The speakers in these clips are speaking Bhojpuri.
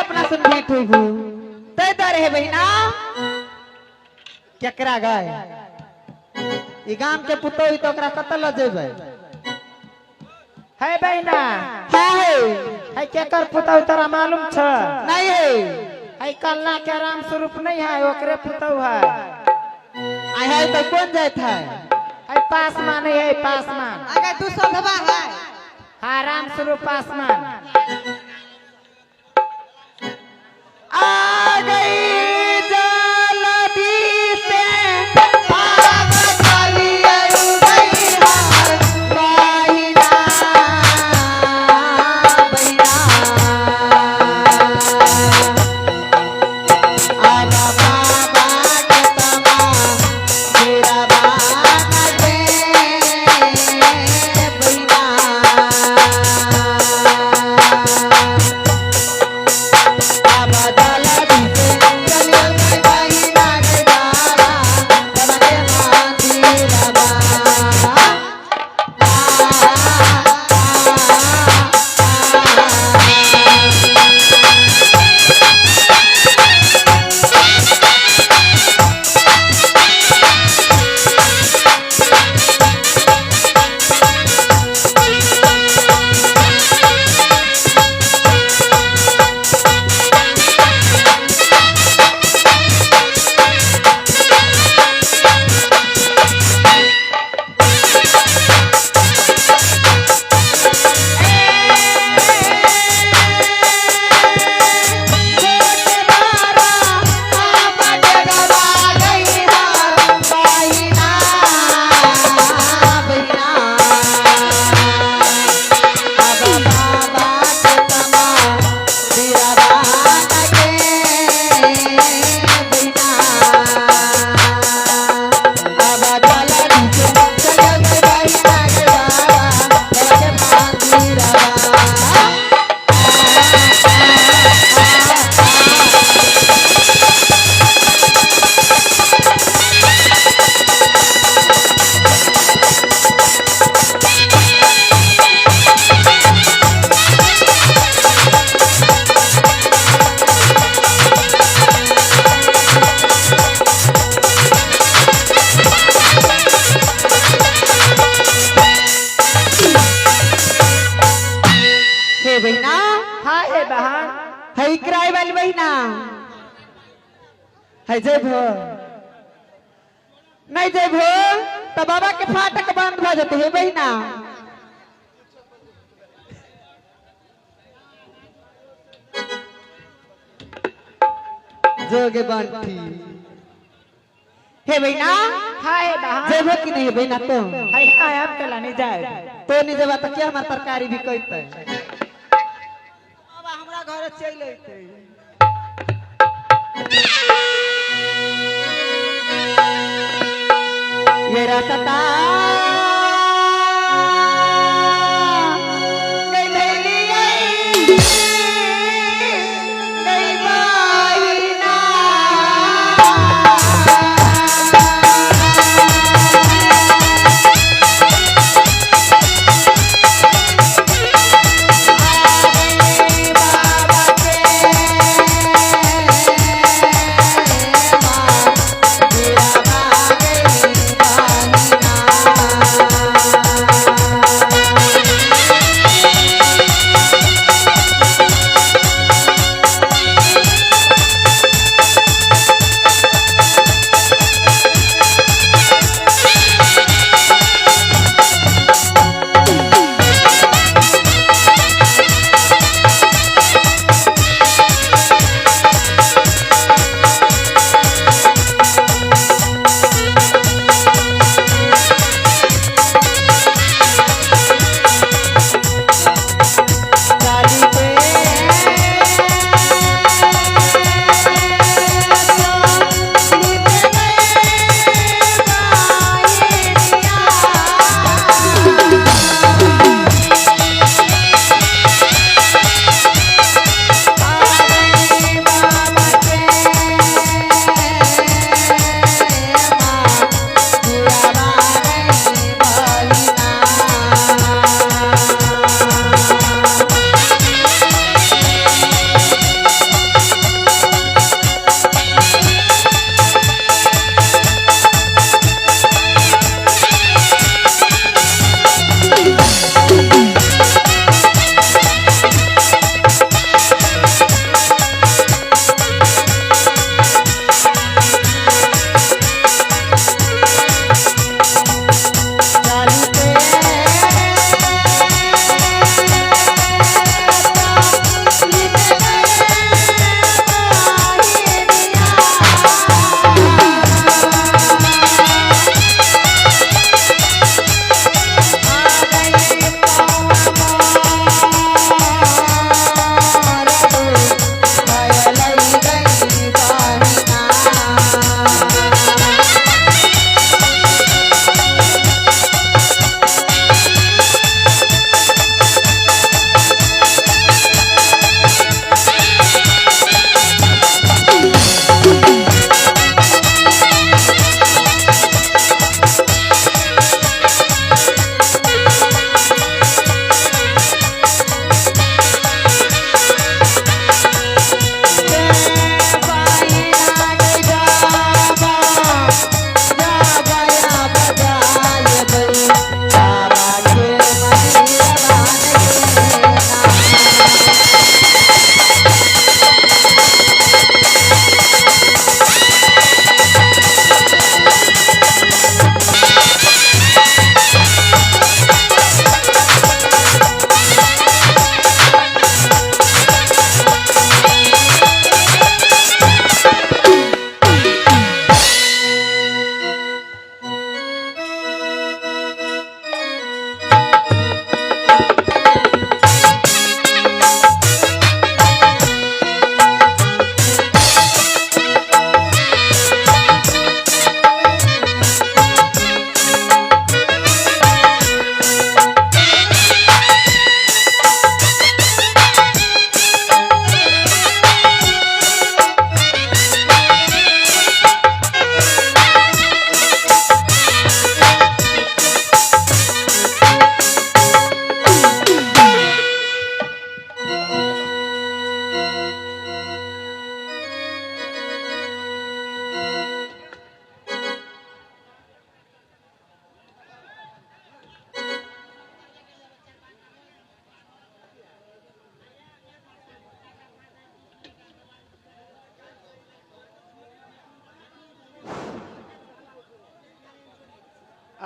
अपना सुन भेंट हुई भू तय दर है बहिना केकरा गए ई गांव के पुतोई तो ओकरा कतल जेबे है बहिना है केकर पुतौ तोरा मालूम छ नहीं है है कल्ला के राम स्वरूप नहीं है ओकरे पुतौ है आई है तो कौन जात है पासमान है पासमान अगर तू संधवा है हाँ राम स्वरूप पासमान आ गई है किराए वाली बहिना है जेब नहीं जेब तो बाबा के फाटक बंद हो जाते है बहिना जोगे बंटी हे बहिना हाय बहन जेब कि नहीं बहिना तो हाय हाय आप कला नहीं जाए तो नहीं जेबा तो क्या हमार तरकारी भी कहते बाबा हमरा घर चल अइते ये रास्ता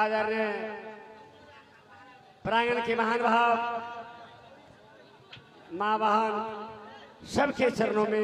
आदरणीय प्रांगण के महान भाव माँ बहन सबके चरणों में